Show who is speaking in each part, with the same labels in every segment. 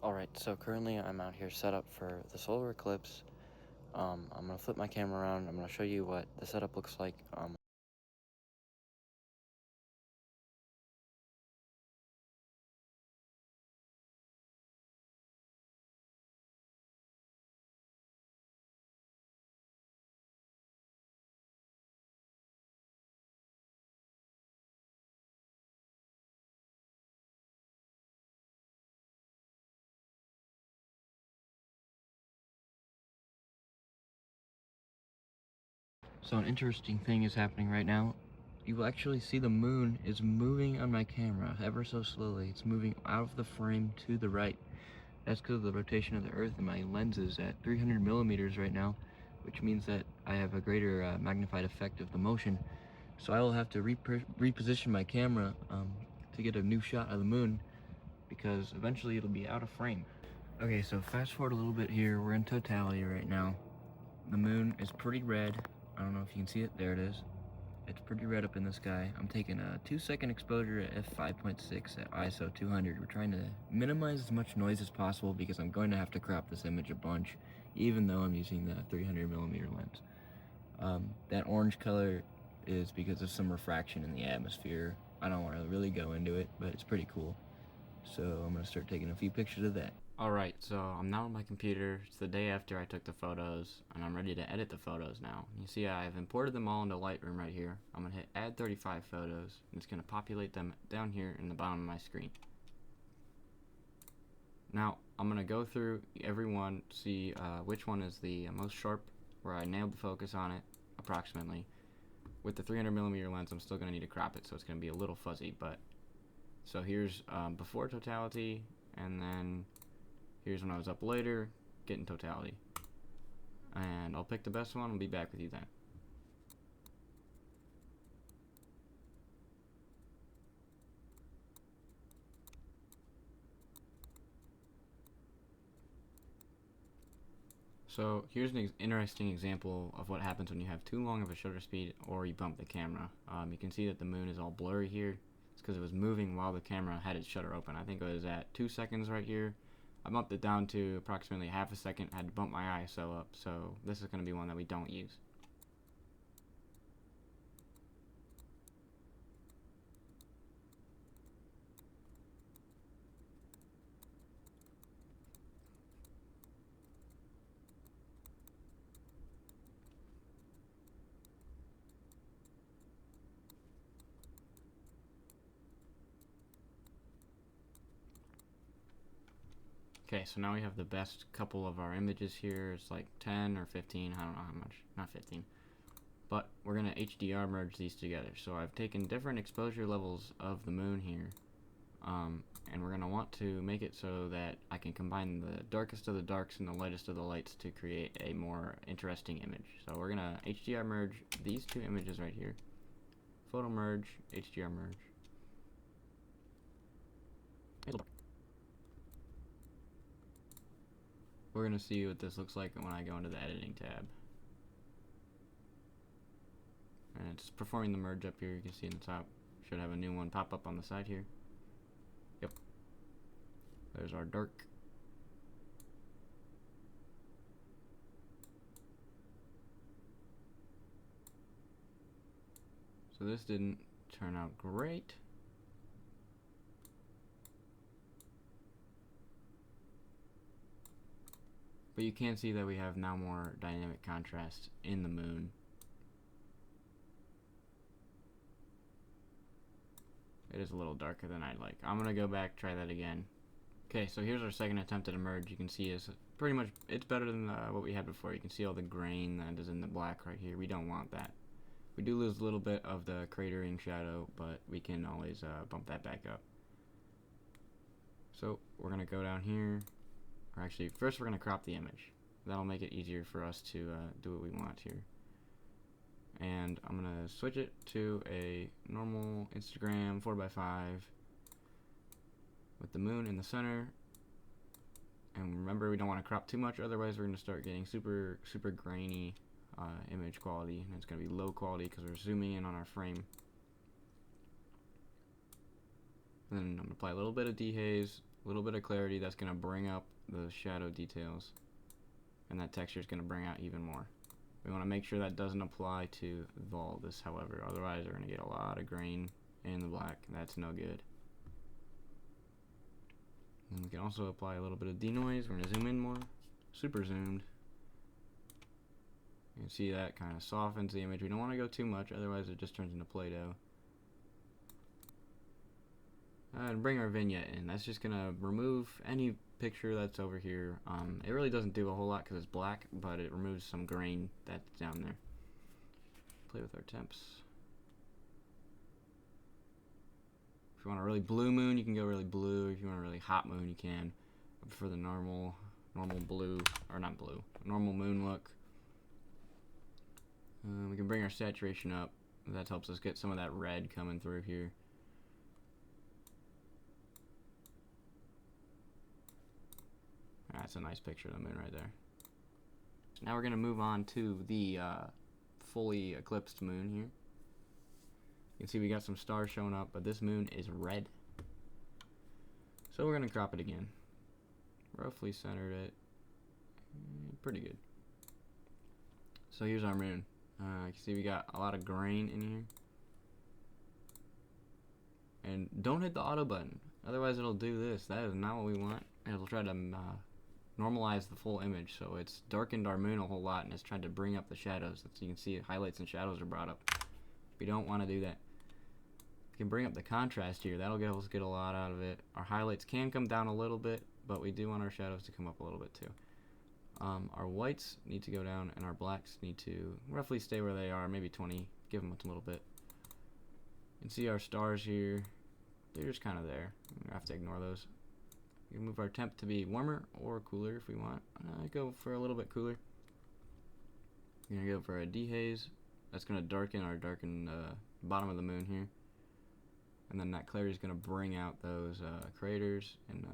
Speaker 1: Alright, so currently I'm out here set up for the solar eclipse. I'm gonna flip my camera around. I'm gonna show you what the setup looks like. So an interesting thing is happening right now. You will actually see the moon is moving on my camera ever so slowly. It's moving out of the frame to the right. That's because of the rotation of the Earth, and my lens is at 300 millimeters right now, which means that I have a greater magnified effect of the motion. So I will have to reposition my camera to get a new shot of the moon, because eventually it'll be out of frame. Okay, so fast forward a little bit here. We're in totality right now. The moon is pretty red. I don't know if you can see it. There it is. It's pretty red up in the sky. I'm taking a 2-second exposure at f5.6 at ISO 200. We're trying to minimize as much noise as possible because I'm going to have to crop this image a bunch, even though I'm using the 300 millimeter lens. That orange color is because of some refraction in the atmosphere. I don't want to really go into it, but it's pretty cool. So I'm going to start taking a few pictures of that.
Speaker 2: Alright, so I'm now on my computer. It's the day after I took the photos, and I'm ready to edit the photos now. You see I've imported them all into Lightroom right here. I'm going to hit add 35 photos, and it's going to populate them down here in the bottom of my screen. Now, I'm going to go through every one, see which one is the most sharp, where I nailed the focus on it, approximately. With the 300mm lens, I'm still going to need to crop it, so it's going to be a little fuzzy, but... So here's before totality, and then here's when I was up later, getting totality. And I'll pick the best one, I'll be back with you then. So here's an interesting example of what happens when you have too long of a shutter speed or you bump the camera. You can see that the moon is all blurry here. It's because it was moving while the camera had its shutter open. I think it was at 2 seconds right here. I bumped it down to approximately half a second, had to bump my ISO up, so this is going to be one that we don't use. Okay, so now we have the best couple of our images here. It's like 10 or 15, I don't know how much, not 15. But we're going to HDR merge these together. So I've taken different exposure levels of the moon here, and we're going to want to make it so that I can combine the darkest of the darks and the lightest of the lights to create a more interesting image. So we're going to HDR merge these two images right here. Photo merge, HDR merge. We're going to see what this looks like when I go into the editing tab. And it's performing the merge up here. You can see in the top. Should have a new one pop up on the side here. Yep. There's our dark. So this didn't turn out great. But you can see that we have now more dynamic contrast in the moon. It is a little darker than I'd like. I'm gonna go back, try that again. Okay, so here's our second attempt at a merge. You can see it's pretty much, it's better than what we had before. You can see all the grain that is in the black right here. We don't want that. We do lose a little bit of the cratering shadow, but we can always bump that back up. So we're gonna go down here, or actually first we're gonna crop the image. That'll make it easier for us to do what we want here. And I'm gonna switch it to a normal Instagram 4x5 with the moon in the center. And remember, we don't want to crop too much, otherwise we're going to start getting super grainy image quality, and it's going to be low quality because we're zooming in on our frame. And then I'm going to apply a little bit of dehaze, A little bit of clarity, that's going to bring up the shadow details. And that texture is going to bring out even more. We want to make sure that doesn't apply to all this, however. Otherwise, we're going to get a lot of grain in the black. That's no good. And we can also apply a little bit of denoise. We're going to zoom in more. Super zoomed. You can see that kind of softens the image. We don't want to go too much, otherwise it just turns into Play-Doh. And bring our vignette in. That's just going to remove any picture that's over here. It really doesn't do a whole lot because it's black, but it removes some grain that's down there. Play with our temps. If you want a really blue moon, you can go really blue. If you want a really hot moon, you can. I prefer the normal blue, or not blue, normal moon look. We can bring our saturation up. That helps us get some of that red coming through here. That's a nice picture of the moon right there. Now we're going to move on to the fully eclipsed moon here. You can see we got some stars showing up, but this moon is red. So we're going to crop it again. Roughly centered it. Pretty good. So here's our moon. You can see we got a lot of grain in here. And don't hit the auto button, otherwise it'll do this. That is not what we want. It'll try to normalize the full image, so it's darkened our moon a whole lot and it's trying to bring up the shadows. So you can see highlights and shadows are brought up. We don't want to do that. We can bring up the contrast here. That'll get us a lot out of it. Our highlights can come down a little bit, but we do want our shadows to come up a little bit too. Our whites need to go down and our blacks need to roughly stay where they are, maybe 20, give them a little bit. You can see our stars here, they're just kind of there. We have to ignore those. We can move our temp to be warmer or cooler if we want. Go for a little bit cooler. We're going to go for a dehaze. That's going to darken our bottom of the moon here. And then that clarity is going to bring out those craters and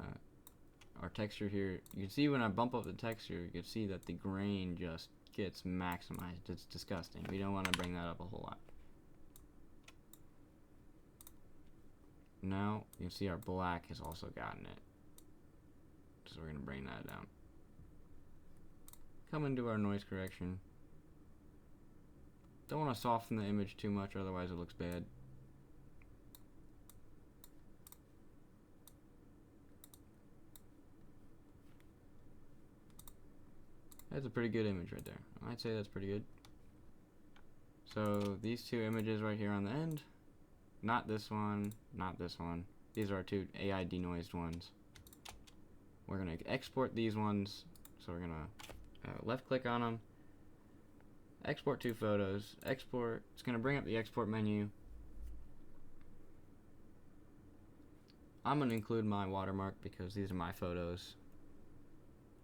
Speaker 2: our texture here. You can see when I bump up the texture, you can see that the grain just gets maximized. It's disgusting. We don't want to bring that up a whole lot. Now you can see our black has also gotten it. So we're going to bring that down. Come into our noise correction. Don't want to soften the image too much, otherwise it looks bad. That's a pretty good image right there. I'd say that's pretty good. So these two images right here on the end, not this one, not this one. These are our two AI denoised ones. We're going to export these ones. So we're going to left click on them, export two photos, export. It's going to bring up the export menu. I'm going to include my watermark because these are my photos.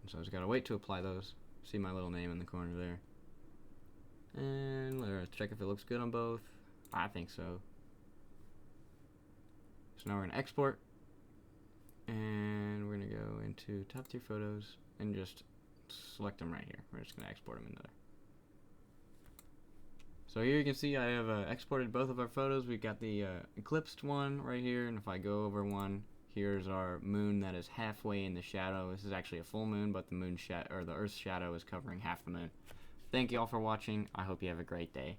Speaker 2: So I just got to wait to apply those. See my little name in the corner there. And let's check if it looks good on both. I think so. So now we're going to export. And we're going to go into top tier photos and just select them right here. We're just going to export them into there. So here you can see I have exported both of our photos. We've got the eclipsed one right here, and if I go over one, here's our moon that is halfway in the shadow. This is actually a full moon, but the moon or the Earth's shadow is covering half the moon. Thank you all for watching. I hope you have a great day.